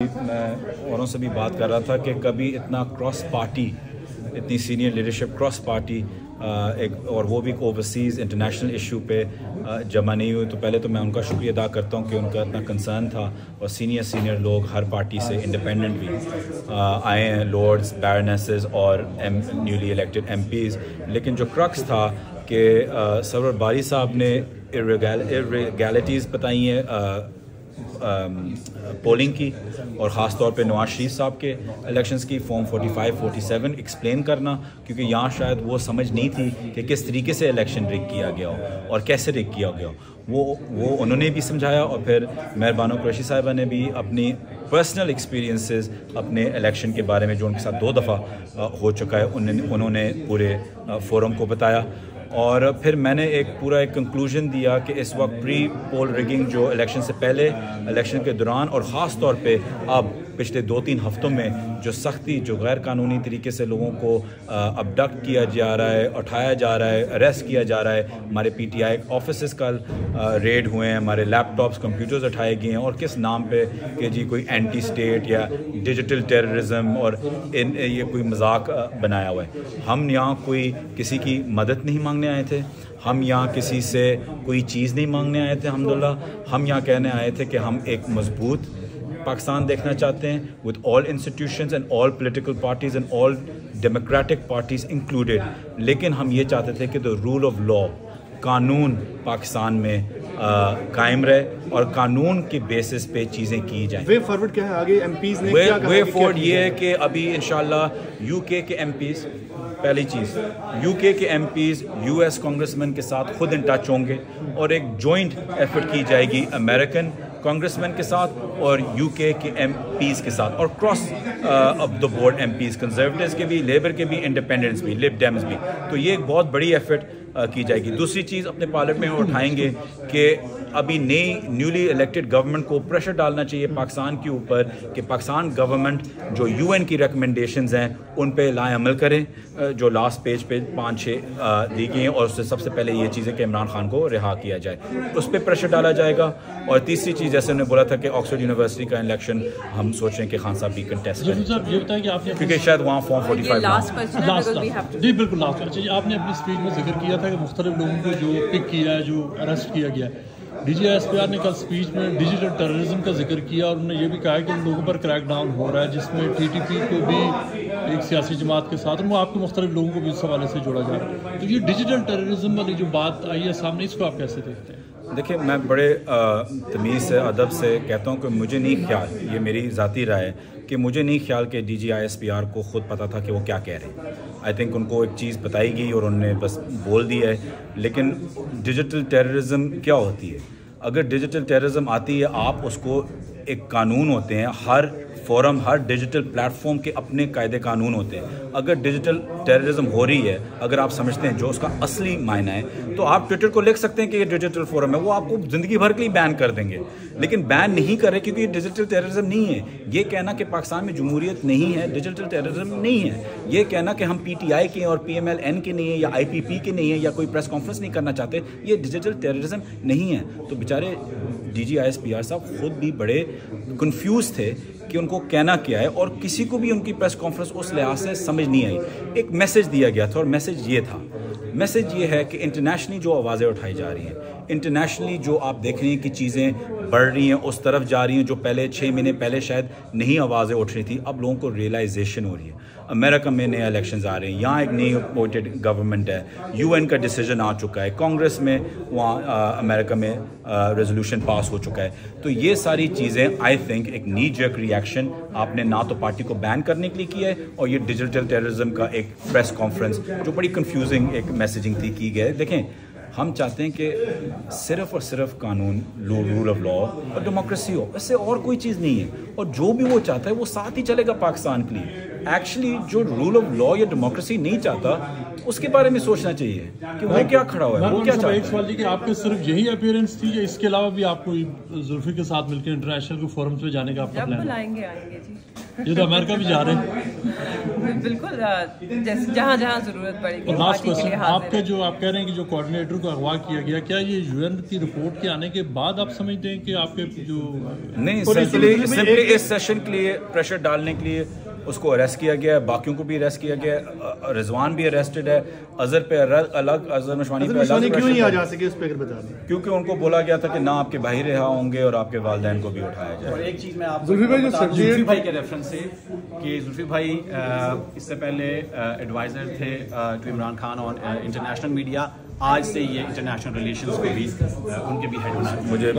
میں اوروں سے بھی بات کر رہا تھا کہ کبھی اتنا کراس پارٹی اتنی سینئر لیڈرشپ کراس پارٹی اور وہ بھی اوورسیز انٹرنیشنل ایشو پہ جمع نہیں ہوئی. تو پہلے تو میں ان کا شکریہ ادا کرتا ہوں کہ ان کا اتنا کنسرن تھا اور سینئر لوگ ہر پارٹی سے انڈیپینڈنٹ بھی آئے ہیں, لارڈز, بیرونیسز اور نیولی الیکٹڈ ایم پیز. لیکن جو کرکس تھا کہ سرور باری صاحب نے ارریگیلٹیز بتائی ہیں پولنگ کی, اور خاص طور پہ نواز شریف صاحب کے الیکشنز کی فارم 45-47 ایکسپلین کرنا, کیونکہ یہاں شاید وہ سمجھ نہیں تھی کہ کس طریقے سے الیکشن رگ کیا گیا ہو اور کیسے رگ کیا گیا ہو. وہ انہوں نے بھی سمجھایا, اور پھر مہربانو قریشی صاحبہ نے بھی اپنی پرسنل ایکسپیرینسز اپنے الیکشن کے بارے میں جو ان کے ساتھ 2 دفعہ ہو چکا ہے انہوں نے پورے فورم کو بتایا. اور پھر میں نے ایک کنکلوژن دیا کہ اس وقت پری پول ریگنگ جو الیکشن سے پہلے, الیکشن کے دوران, اور خاص طور پہ اب پچھلے 2-3 ہفتوں میں جو سختی, جو غیر قانونی طریقے سے لوگوں کو ابڈکٹ کیا جا رہا ہے, اٹھایا جا رہا ہے, اریسٹ کیا جا رہا ہے. ہمارے پی ٹی آئی آفیسز کل ریڈ ہوئے ہیں, ہمارے لیپ ٹاپس, کمپیوٹرز اٹھائے گئے ہیں, اور کس نام پہ کہ جی کوئی اینٹی اسٹیٹ یا ڈیجیٹل ٹیررزم, اور یہ کوئی مذاق بنایا ہوا ہے. ہم یہاں کوئی کسی کی مدد نہیں مانگنے آئے تھے, ہم یہاں کسی سے کوئی چیز نہیں مانگنے آئے تھے. الحمدللہ ہم یہاں کہنے آئے تھے کہ ہم ایک مضبوط پاکستان دیکھنا چاہتے ہیں with all institutions and all political parties and all democratic parties included. لیکن ہم یہ چاہتے تھے کہ the rule of law, قانون پاکستان میں قائم رہے اور قانون کے بیسس پہ چیزیں کی جائیں. وے فارورڈ کیا ہے آگے ایم پیز نے کیا کہا؟ وے فارورڈ یہ ہے کہ ابھی انشاءاللہ یو کے ایم پیز, پہلی چیز U K MPs U S congressmen کے ساتھ خود ان ٹچ ہوں گے, اور ایک جوائنٹ ایفرٹ کی جائے گی امریکن کانگریس مین کے ساتھ اور یو کے ایم پیز کے ساتھ, اور cross up the board MPs, Conservatives کے بھی, لیبر کے بھی, انڈیپینڈنٹس بھی, لب ڈیمز بھی. تو یہ ایک بہت بڑی ایفرٹ کی جائے گی. دوسری چیز اپنے پارلیمنٹ میں اٹھائیں گے کہ ابھی نیولی الیکٹڈ گورنمنٹ کو پریشر ڈالنا چاہیے پاکستان کے اوپر کہ پاکستان گورنمنٹ جو یو این کی ریکمنڈیشنز ہیں ان پہ لائے عمل کریں, جو لاسٹ پیج پہ 5-6 دی گئی ہیں, اور اس سے سب سے پہلے یہ چیز ہے کہ عمران خان کو رہا کیا جائے, اس پہ پریشر ڈالا جائے گا. اور تیسری چیز جیسے انہوں نے بولا تھا کہ آکسفورڈ یونیورسٹی کا الیکشن ہم سوچ رہے ہیں کہ خان صاحب بھی کنٹیسٹ کریں, کیونکہ شاید وہاں فارم 45 جی بالکل لاسٹ. اچھا, آپ نے اپنی اسپیچ میں ذکر کیا تھا کہ مختلف لوگوں کو جو پک کیا ہے, جو اریسٹ کیا گیا ہے. D G S P R نے کل اسپیچ میں ڈیجیٹل ٹیررزم کا ذکر کیا, اور انہوں نے یہ بھی کہا کہ ان لوگوں پر کریک ڈاؤن ہو رہا ہے, جس میں ٹی ٹی پی کو بھی ایک سیاسی جماعت کے ساتھ, اور وہ آپ کے مختلف لوگوں کو بھی اس حوالے سے جوڑا جا رہا ہے. تو یہ ڈیجیٹل ٹیررزم والی جو بات آئی ہے سامنے, اس کو آپ کیسے دیکھتے ہیں؟ دیکھیں, میں بڑے تمیز سے, ادب سے کہتا ہوں کہ مجھے نہیں خیال, یہ میری ذاتی رائے ہے کہ مجھے نہیں خیال کہ D G I S P R کو خود پتہ تھا کہ وہ کیا کہہ رہے ہیں. آئی تھنک ان کو ایک چیز بتائی گئی اور انہوں نے بس بول دیا ہے. لیکن ڈیجیٹل ٹیررزم کیا ہوتی ہے؟ اگر ڈیجیٹل ٹیررزم آتی ہے, آپ اس کو ایک قانون ہوتے ہیں, ہر فورم, ہر ڈیجیٹل پلیٹ فارم کے اپنے قاعدے قانون ہوتے ہیں. اگر ڈیجیٹل ٹیررزم ہو رہی ہے, اگر آپ سمجھتے ہیں جو اس کا اصلی معنی ہے, تو آپ ٹویٹر کو لکھ سکتے ہیں کہ یہ ڈیجیٹل فورم ہے, وہ آپ کو زندگی بھر کے لیے بین کر دیں گے. لیکن بین نہیں کر رہے کیونکہ یہ ڈیجیٹل ٹیررزم نہیں ہے. یہ کہنا کہ پاکستان میں جمہوریت نہیں ہے ڈیجیٹل ٹیررزم نہیں ہے. یہ کہنا کہ ہم پی ٹی آئی کے اور پی ایم ایل این کے نہیں ہیں, یا آئی پی پی کے نہیں ہیں, یا کوئی پریس کانفرنس نہیں کرنا چاہتے, یہ ڈیجیٹل ٹیررزم نہیں ہے. تو بیچارے D G I S P R صاحب خود بھی بڑے کنفیوز تھے کہ ان کو کہنا کیا ہے, اور کسی کو بھی ان کی پریس کانفرنس اس لحاظ سے سمجھ نہیں آئی. ایک میسج دیا گیا تھا, اور میسج یہ تھا, میسج یہ ہے کہ انٹرنیشنلی جو آوازیں اٹھائی جا رہی ہیں, انٹرنیشنلی جو آپ دیکھ رہے ہیں کہ چیزیں بڑھ رہی ہیں, اس طرف جا رہی ہیں جو پہلے 6 مہینے پہلے شاید نہیں آوازیں اٹھ رہی تھی, اب لوگوں کو ریئلائزیشن ہو رہی ہے. امریکہ میں نئے الیکشنز آ رہے ہیں, یہاں ایک نئی اپوائنٹڈ گورنمنٹ ہے, یو این کا ڈیسیجن آ چکا ہے, کانگریس میں وہاں امریکہ میں ریزولوشن پاس ہو چکا ہے. تو یہ ساری چیزیں آئی تھنک ایک نی جرک ریئیکشن آپ نے نہ تو پارٹی کو بین کرنے کے لیے کیا ہے, اور یہ ڈیجیٹل ٹیررزم کا ایک پریس کانفرنس جو بڑی کنفیوزنگ ایک میسیجنگ تھی کی گئی. دیکھیں, ہم چاہتے ہیں کہ صرف اور صرف قانون, رول آف لا اور ڈیموکریسی ہو, اس سے اور کوئی چیز نہیں ہے. اور جو بھی وہ چاہتا ہے وہ ساتھ ہی چلے گا پاکستان کے لیے. ایکچولی جو رول آف لا یا ڈیموکریسی نہیں چاہتا اس کے بارے میں سوچنا چاہیے کہ وہ کیا کھڑا ہوا ہے, وہ کیا چاہتا ہے. ایک سوال کہ آپ کے صرف یہی اپیئرنس تھی یا اس کے علاوہ بھی آپ کو زلفی کے ساتھ مل کے انٹرنیشنل فورمز پہ جانے کا آپ کا پلان ہے؟ آئیں گے جی. یہ تو امریکہ بھی جا رہے ہیں بالکل, جہاں جہاں ضرورت پڑے گی. لاسٹ کوسچن, آپ کے جو آپ کہہ رہے ہیں کہ جو کوآرڈینیٹر کو اغوا کیا گیا, کیا یہ یو این کی رپورٹ کے آنے کے بعد آپ سمجھتے ہیں کہ آپ کے جو نہیں سمپلی اس سیشن کے لیے پریشر ڈالنے کے لیے اس کو اریسٹ کیا گیا ہے, باقیوں کو بھی اریسٹ کیا گیا ہے, رضوان بھی اریسٹڈ ہے, اظہر پہ الگ, اظہر مشوانی پہ الگ. کیوں نہیں آ جا سکے اس پہ اگر بتا دیں؟ کیونکہ ان کو بولا گیا تھا کہ نہ آپ کے بھائی رہا ہوں گے اور آپ کے والدین کو بھی اٹھایا جائے. اور ایک چیز میں آپ زلفی بھائی کے ریفرنس سے کہ زلفی بھائی اس سے پہلے ایڈوائزر تھے to Imran Khan on international media, آج سے یہ انٹرنیشنل ریلیشنز کو بھی ان کے بھی ہیڈ بنا. مجھے